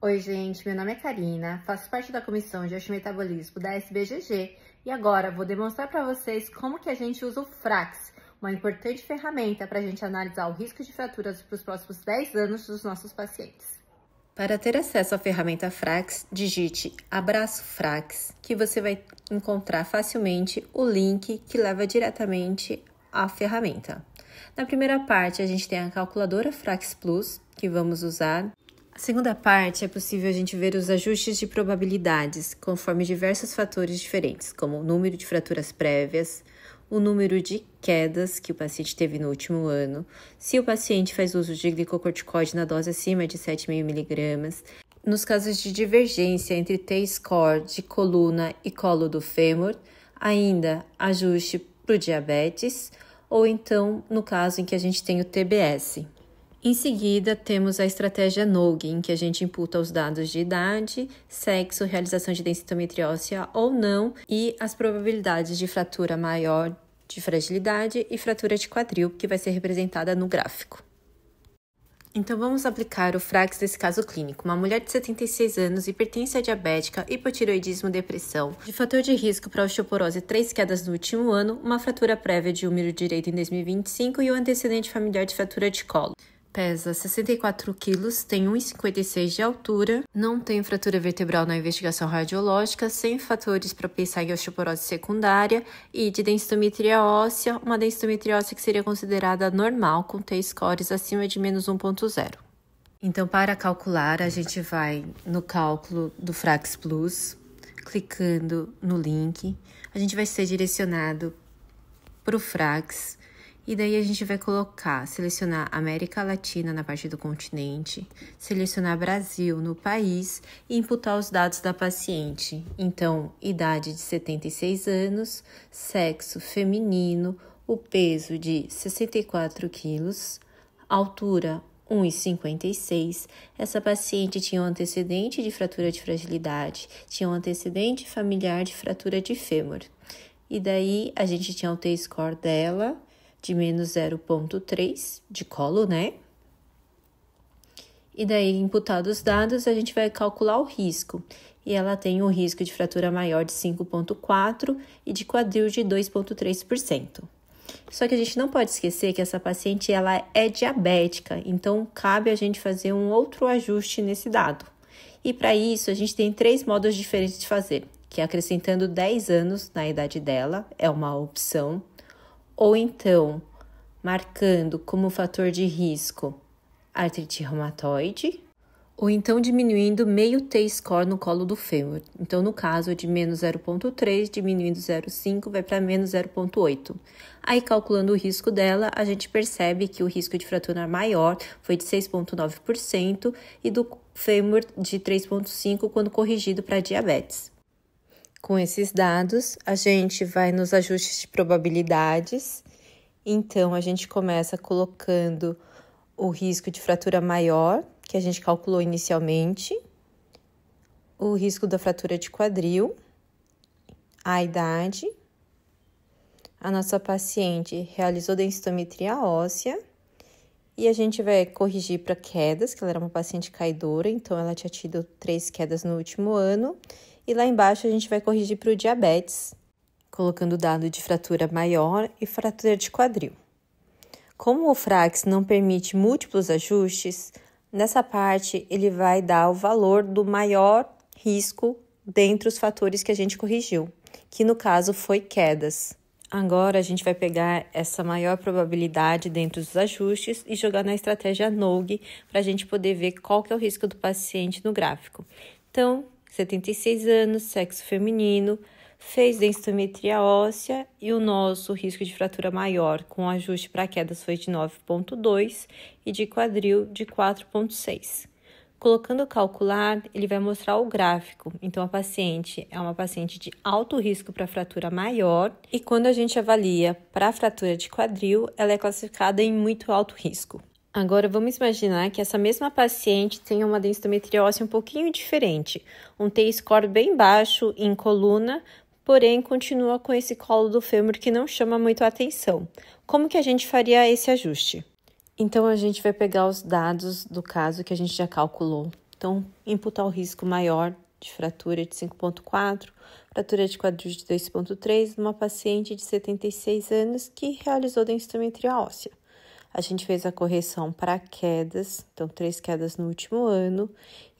Oi, gente, meu nome é Karina, faço parte da Comissão de Osteometabolismo da SBGG e agora vou demonstrar para vocês como que a gente usa o Frax, uma importante ferramenta para a gente analisar o risco de fraturas para os próximos 10 anos dos nossos pacientes. Para ter acesso à ferramenta Frax, digite Abraço Frax, que você vai encontrar facilmente o link que leva diretamente à ferramenta. Na primeira parte, a gente tem a calculadora Frax Plus, que vamos usar. A segunda parte é possível a gente ver os ajustes de probabilidades, conforme diversos fatores diferentes, como o número de fraturas prévias, o número de quedas que o paciente teve no último ano, se o paciente faz uso de glicocorticoide na dose acima de 7,5 mg, nos casos de divergência entre T-score de coluna e colo do fêmur, ainda ajuste para o diabetes, ou então no caso em que a gente tem o TBS. Em seguida, temos a estratégia NOG, em que a gente imputa os dados de idade, sexo, realização de densitometria óssea ou não e as probabilidades de fratura maior de fragilidade e fratura de quadril, que vai ser representada no gráfico. Então, vamos aplicar o Frax nesse caso clínico. Uma mulher de 76 anos, hipertensa diabética, hipotireoidismo, depressão, de fator de risco para osteoporose 3 quedas no último ano, uma fratura prévia de úmero direito em 2025 e o antecedente familiar de fratura de colo. Pesa 64 quilos, tem 1,56 de altura, não tem fratura vertebral na investigação radiológica, sem fatores para pensar em osteoporose secundária e de densitometria óssea, uma densitometria óssea que seria considerada normal, com T-scores acima de menos 1,0. Então, para calcular, a gente vai no cálculo do Frax Plus, clicando no link, a gente vai ser direcionado para o Frax. E daí a gente vai selecionar América Latina na parte do continente, selecionar Brasil no país e imputar os dados da paciente. Então, idade de 76 anos, sexo feminino, o peso de 64 quilos, altura 1,56. Essa paciente tinha um antecedente de fratura de fragilidade, tinha um antecedente familiar de fratura de fêmur. E daí a gente tinha o T-score dela, de menos 0,3 de colo, né? E daí, imputados os dados, a gente vai calcular o risco. E ela tem um risco de fratura maior de 5,4% e de quadril de 2,3%. Só que a gente não pode esquecer que essa paciente ela é diabética, então cabe a gente fazer um outro ajuste nesse dado. E para isso, a gente tem 3 modos diferentes de fazer, que é acrescentando 10 anos na idade dela, é uma opção, ou então marcando como fator de risco artrite reumatoide, ou então diminuindo meio T-score no colo do fêmur. Então, no caso de menos 0,3, diminuindo 0,5, vai para menos 0,8. Aí, calculando o risco dela, a gente percebe que o risco de fratura maior foi de 6,9% e do fêmur de 3,5% quando corrigido para diabetes. Com esses dados, a gente vai nos ajustes de probabilidades. Então, a gente começa colocando o risco de fratura maior, que a gente calculou inicialmente, o risco da fratura de quadril, a idade, a nossa paciente realizou densitometria óssea e a gente vai corrigir para quedas, que ela era uma paciente caidora, então ela tinha tido 3 quedas no último ano. E lá embaixo a gente vai corrigir para o diabetes, colocando o dado de fratura maior e fratura de quadril. Como o Frax não permite múltiplos ajustes, nessa parte ele vai dar o valor do maior risco dentre os fatores que a gente corrigiu, que no caso foi quedas. Agora a gente vai pegar essa maior probabilidade dentro dos ajustes e jogar na estratégia NOG para a gente poder ver qual que é o risco do paciente no gráfico. Então, 76 anos, sexo feminino, fez densitometria óssea e o nosso risco de fratura maior com ajuste para quedas foi de 9,2 e de quadril de 4,6. Colocando o calcular, ele vai mostrar o gráfico. Então, a paciente é uma paciente de alto risco para fratura maior e quando a gente avalia para a fratura de quadril, ela é classificada em muito alto risco. Agora, vamos imaginar que essa mesma paciente tenha uma densitometria óssea um pouquinho diferente, um T-score bem baixo em coluna, porém continua com esse colo do fêmur que não chama muito a atenção. Como que a gente faria esse ajuste? Então, a gente vai pegar os dados do caso que a gente já calculou Então, imputar o risco maior de fratura de 5,4, fratura de quadril de 2,3 numa paciente de 76 anos que realizou densitometria óssea. A gente fez a correção para quedas, então 3 quedas no último ano.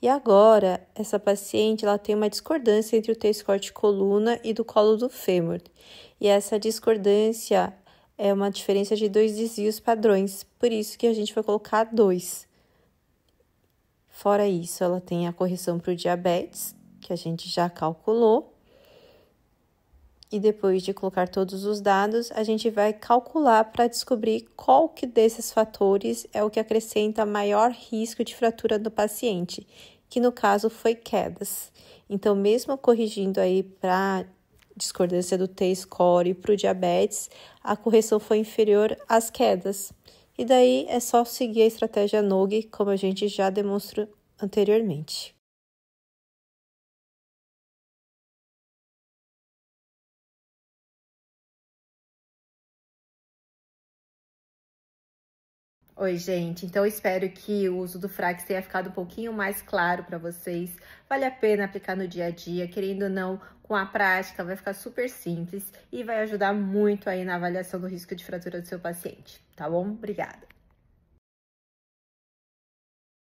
E agora, essa paciente ela tem uma discordância entre o T-score de coluna e do colo do fêmur. E essa discordância é uma diferença de 2 desvios padrões, por isso que a gente vai colocar 2. Fora isso, ela tem a correção para o diabetes, que a gente já calculou. E depois de colocar todos os dados, a gente vai calcular para descobrir qual que desses fatores é o que acrescenta maior risco de fratura no paciente, que no caso foi quedas. Então, mesmo corrigindo aí para discordância do T-score e para o diabetes, a correção foi inferior às quedas. E daí é só seguir a estratégia NOG, como a gente já demonstrou anteriormente. Oi, gente. Então, eu espero que o uso do Frax tenha ficado um pouquinho mais claro para vocês. Vale a pena aplicar no dia a dia, querendo ou não, com a prática vai ficar super simples e vai ajudar muito aí na avaliação do risco de fratura do seu paciente, tá bom? Obrigada.